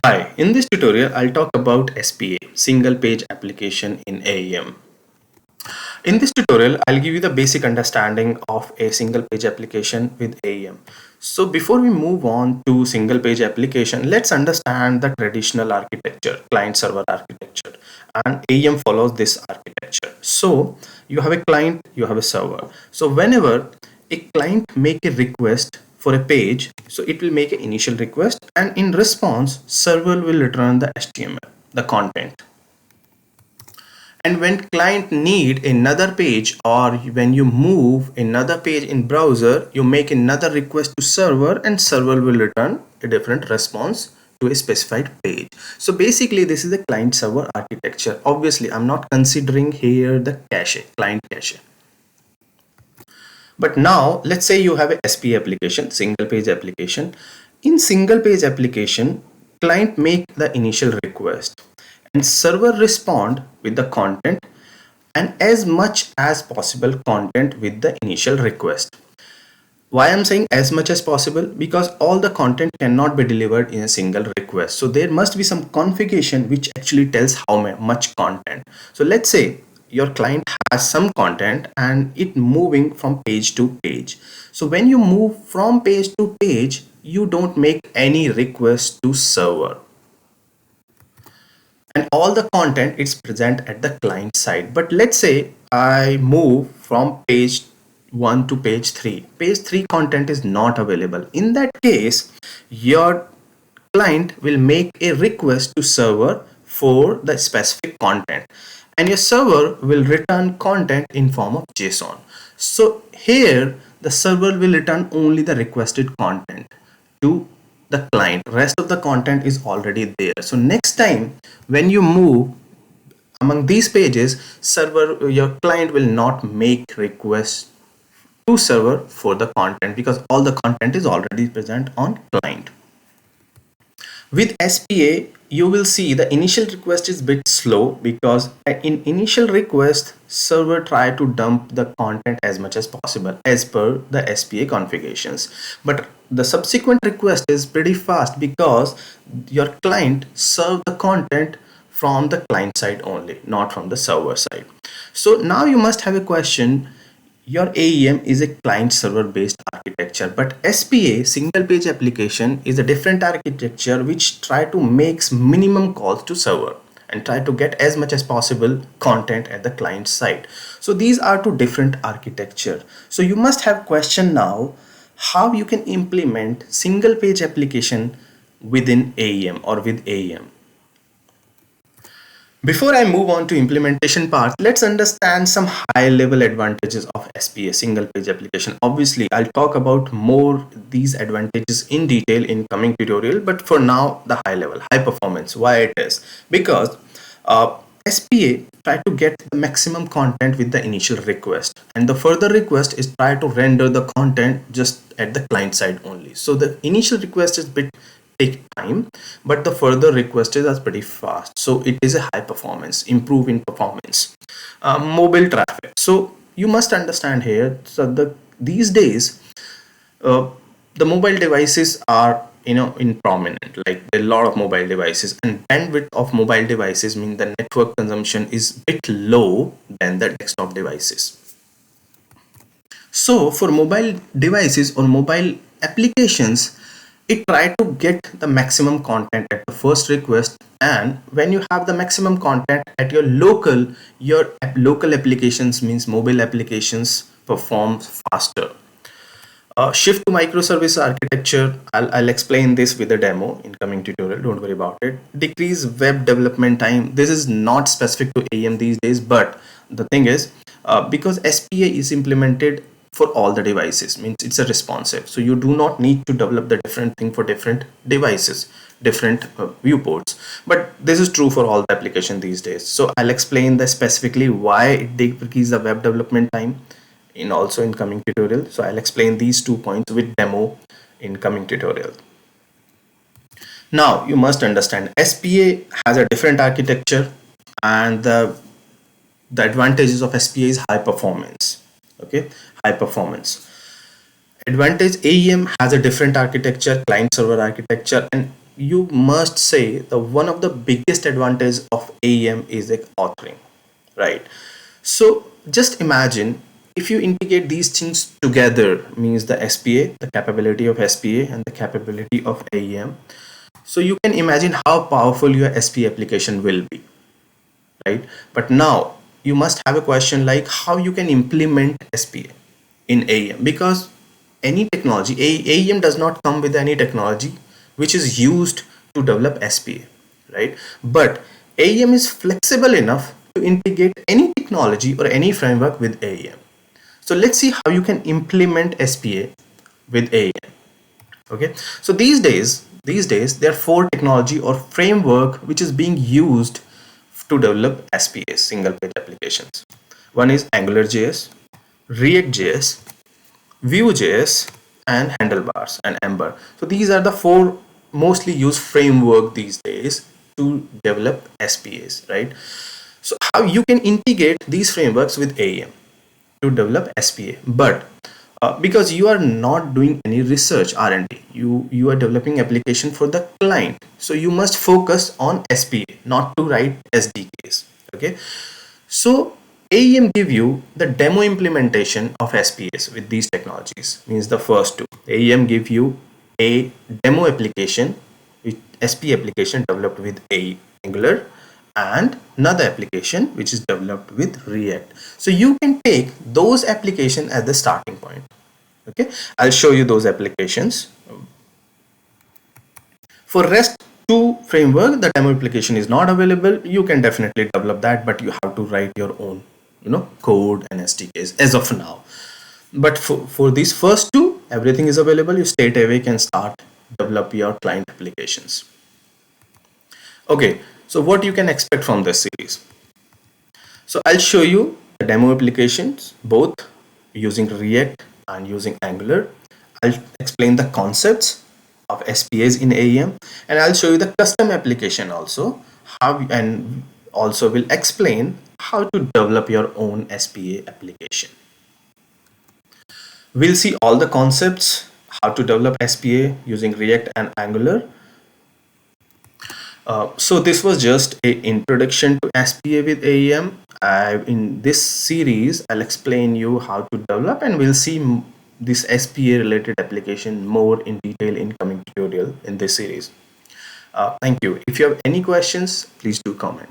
Hi, in this tutorial I'll talk about SPA, single page application in AEM. In this tutorial I'll give you the basic understanding of a single page application with AEM. So before we move on to single page application, let's understand the traditional architecture, client server architecture, and AEM follows this architecture. So you have a client, you have a server. So whenever a client make a request for a page, so it will make an initial request, and in response server will return the HTML, the content. And when client need another page, or when you move another page in browser, you make another request to server and server will return a different response to a specified page. So basically this is a client server architecture. Obviously I'm not considering here the cache, client cache. But now let's say you have a SP application, single page application. In single page application, client make the initial request and server respond with the content and as much as possible content with the initial request. Why I'm saying as much as possible? Because all the content cannot be delivered in a single request. So there must be some configuration which actually tells how much content. So let's say your client has some content and it moving from page to page. So when you move from page to page, you don't make any request to server, and all the content is present at the client side. But let's say I move from page 1 to page 3. Page 3 content is not available. In that case, your client will make a request to server for the specific content, and your server will return content in form of JSON. So here the server will return only the requested content to the client. Rest of the content is already there. So next time when you move among these pages, server, your client will not make requests to server for the content because all the content is already present on client. With SPA, you will see the initial request is bit slow because in initial request, server try to dump the content as much as possible as per the SPA configurations. But the subsequent request is pretty fast because your client serve the content from the client side only, not from the server side. So now you must have a question. Your AEM is a client server based architecture, but SPA, single page application, is a different architecture which try to makes minimum calls to server and try to get as much as possible content at the client side. So these are two different architecture. So you must have question now how you can implement single page application within AEM or with AEM. Before I move on to implementation part, let's understand some high level advantages of SPA, single page application. Obviously, I'll talk about more these advantages in detail in coming tutorial, but for now, the high level, high performance. Why it is? Because SPA try to get the maximum content with the initial request, and the further request is try to render the content just at the client side only. So the initial request is bit take time, but the further request is pretty fast. So it is a high performance, improve in performance. Mobile traffic. So you must understand here. So these days, uh, the mobile devices are in prominent. Like there are a lot of mobile devices, and bandwidth of mobile devices mean the network consumption is bit low than the desktop devices. So for mobile devices or mobile applications, it try to get the maximum content at the first request, and when you have the maximum content at your local applications means mobile applications perform faster. Shift to microservice architecture. I'll explain this with a demo in coming tutorial. Don't worry about it. Decrease web development time. This is not specific to AEM these days, but the thing is, because SPA is implemented for all the devices, means it's a responsive. So you do not need to develop the different thing for different devices, different viewports. But this is true for all the application these days. So I'll explain the specifically why it decreases the web development time in coming tutorial. So I'll explain these 2 points with demo in coming tutorial. Now you must understand SPA has a different architecture, and the advantages of SPA is high performance. Okay, high performance. Advantage, AEM has a different architecture, client server architecture, and you must say the one of the biggest advantage of AEM is like authoring, right? So just imagine if you integrate these things together, means the SPA, the capability of SPA and the capability of AEM. So you can imagine how powerful your SPA application will be, right? But now you must have a question like how you can implement SPA in AEM, because any technology, AEM does not come with any technology which is used to develop SPA, right? But AEM is flexible enough to integrate any technology or any framework with AEM. So let's see how you can implement SPA with AEM. Okay, so these days there are four technology or framework which is being used to develop SPAs, single page applications. One is AngularJS, React.js, Vue.js, and Handlebars and Ember. So these are the four mostly used framework these days to develop SPAs, right? So how you can integrate these frameworks with AEM to develop SPA, but because you are not doing any research R&D, you are developing application for the client, so you must focus on SPA, not to write SDKs. Okay, so AEM give you the demo implementation of SPAs with these technologies. Means the first two, AEM give you a demo application, with SPA application developed with a Angular, and another application which is developed with React. So you can take those applications as the starting point. Okay, I'll show you those applications. For REST 2 framework, the demo application is not available. You can definitely develop that, but you have to write your own, code and SDKs as of now. But for these first two, everything is available. You straight away can start develop your client applications. Okay, so what you can expect from this series? So I'll show you the demo applications, both using React and using Angular. I'll explain the concepts of SPAs in AEM, and I'll show you the custom application also, and also will explain how to develop your own SPA application. We'll see all the concepts, how to develop SPA using React and Angular. So this was just a introduction to SPA with AEM. In this series, I'll explain you how to develop, and we'll see this SPA related application more in detail in coming tutorial in this series. Thank you. If you have any questions, please do comment.